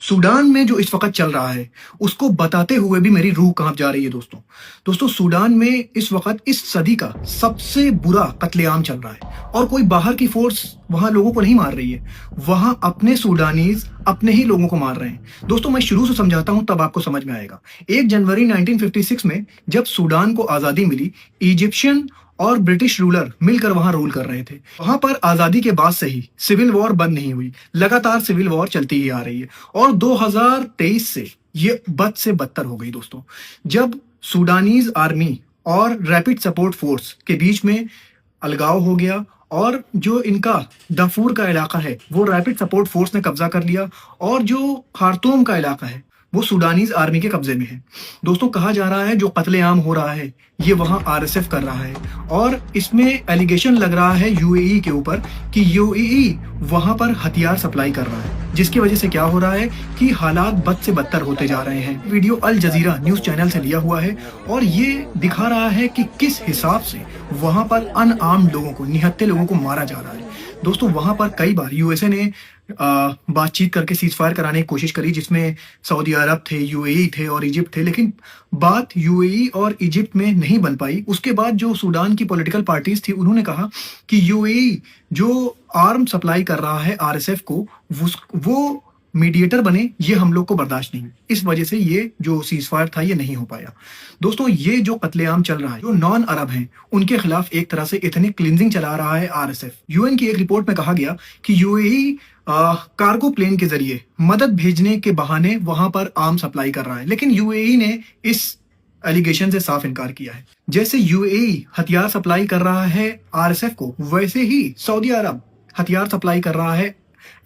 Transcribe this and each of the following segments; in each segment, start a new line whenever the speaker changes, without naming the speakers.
Sudan में जो इस वक़्त चल रहा है, उसको बताते हुए भी मेरी रूह काँप जा रही है दोस्तों। दोस्तों सूडान में इस वक़्त इस सदी का सबसे बुरा कत्लेआम चल रहा है और कोई बाहर की फ़ोर्स वहाँ लोगों को नहीं मार रही है। वहाँ अपने सूडानीज़ अपने ही लोगों को मार रहे हैं। दोस्तों मैं शुरू से समझाता हूँ तब आपको समझ में आएगा। 1 जनवरी 1956 में जब सूडान को आज़ादी मिली, इजिप्शियन और ब्रिटिश रूलर मिलकर वहां रूल कर रहे थे। वहां पर आजादी के बाद से ही सिविल वॉर बंद नहीं हुई, लगातार सिविल वॉर चलती ही आ रही है और 2023 से ये बद से बदतर हो गई दोस्तों। जब सूडानीज आर्मी और रैपिड सपोर्ट फोर्स के बीच में अलगाव हो गया और जो इनका दाफूर का इलाका है वो रैपिड सपोर्ट फोर्स ने कब्जा कर लिया और जो खार्तूम का इलाका है वो सूडानीज आर्मी के कब्जे में है। दोस्तों कहा जा रहा है जो कत्लेआम हो रहा है ये वहां आरएसएफ कर रहा है और इसमें एलिगेशन लग रहा है यूएई के ऊपर कि यूएई वहां पर हथियार सप्लाई कर रहा है, जिसकी वजह से क्या हो रहा है कि हालात बद से बदतर होते जा रहे हैं। वीडियो अल जजीरा न्यूज चैनल से लिया हुआ है और ये दिखा रहा है कि किस हिसाब से वहां पर अनआर्म्ड लोगों को, निहत्थे लोगों को मारा जा रहा है। दोस्तों वहां पर कई बार यूएसए ने बातचीत करके सीज फायर कराने की कोशिश करी, जिसमें सऊदी अरब थे, यूएई थे और इजिप्ट थे, लेकिन बात यूएई और इजिप्ट में नहीं बन पाई। उसके बाद जो सूडान की पॉलिटिकल पार्टीज थी उन्होंने कहा कि यूएई जो आर्म सप्लाई कर रहा है आरएसएफ को वो मीडिएटर बने, ये हम लोग को बर्दाश्त नहीं। इस वजह से ये जो सीज फायर था ये नहीं हो पाया। दोस्तों ये जो कत्लेआम चल रहा है, जो नॉन अरब हैं उनके खिलाफ एक तरह से एथनिक क्लींजिंग चला रहा है आरएसएफ। यूएन की एक रिपोर्ट में कहा गया कि यूएई कार्गो प्लेन के जरिए मदद भेजने के बहाने वहां पर आर्म सप्लाई कर रहा है, लेकिन यूएई ने इस एलिगेशन से साफ इनकार किया है। जैसे यूएई हथियार सप्लाई कर रहा है आरएसएफ को, वैसे ही सऊदी अरब हथियार सप्लाई कर रहा है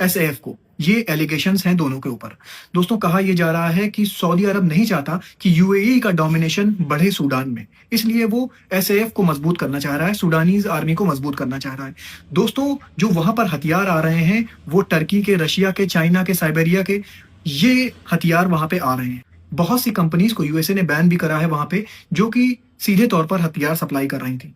एसएएफ को। ये एलिगेशंस हैं दोनों के ऊपर। दोस्तों कहा यह जा रहा है कि सऊदी अरब नहीं चाहता कि यूएई का डोमिनेशन बढ़े सूडान में, इसलिए वो एसएएफ को मजबूत करना चाह रहा है, सूडानीज आर्मी को मजबूत करना चाह रहा है। दोस्तों जो वहां पर हथियार आ रहे हैं वो टर्की के, रशिया के, चाइना के, साइबेरिया के, ये हथियार वहां पे आ रहे हैं। बहुत सी कंपनीज को यूएसए ने बैन भी करा है वहां पे, जो कि सीधे तौर पर हथियार सप्लाई कर रही थी।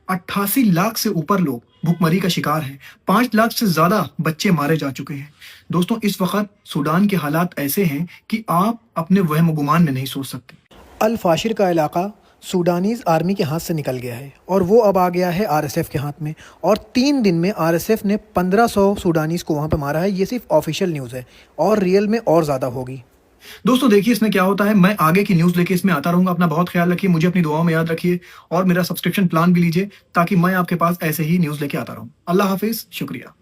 88 लाख से ऊपर लोग भुखमरी का शिकार हैं, 5 लाख से ज्यादा बच्चे मारे जा चुके हैं। दोस्तों इस वक्त सूडान के हालात ऐसे हैं कि आप अपने वहम गुमान में नहीं सोच सकते। अल फाशिर का इलाका सूडानीज आर्मी के हाथ से निकल गया है और वो अब आ गया है आरएसएफ के हाथ में, और 3 दिन में आरएसएफ ने 1500 सूडानीज को वहां पे मारा है। ये सिर्फ ऑफिशियल न्यूज़ है और रियल में और ज़्यादा होगी। दोस्तों देखिए इसमें क्या होता है, मैं आगे की न्यूज़ लेके इसमें आता रहूंगा। अपना बहुत ख्याल रखिए, मुझे अपनी दुआओं में याद रखिए और मेरा सब्सक्रिप्शन प्लान भी लीजिए ताकि मैं आपके पास ऐसे ही न्यूज़ लेके आता रहूं। अल्लाह हाफिज़, शुक्रिया।